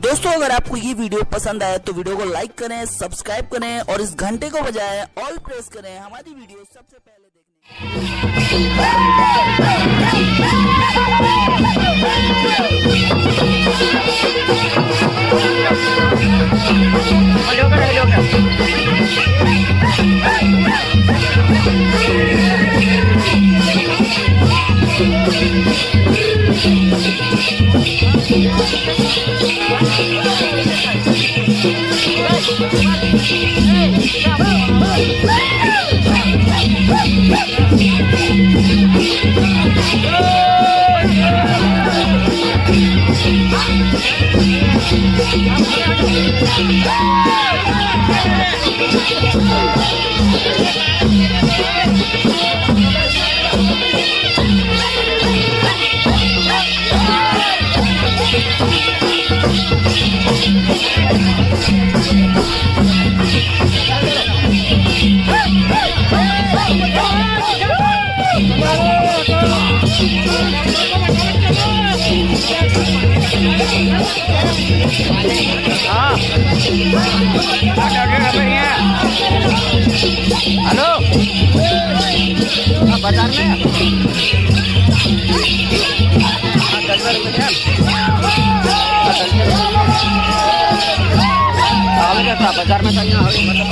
दोस्तों अगर आपको ये वीडियो पसंद आए तो वीडियो को लाइक करें, सब्सक्राइब करें और इस घंटे को बजाएं ऑल प्रेस करें हमारी वीडियो सबसे पहले हेलो बाजार में बाजार में चाहिए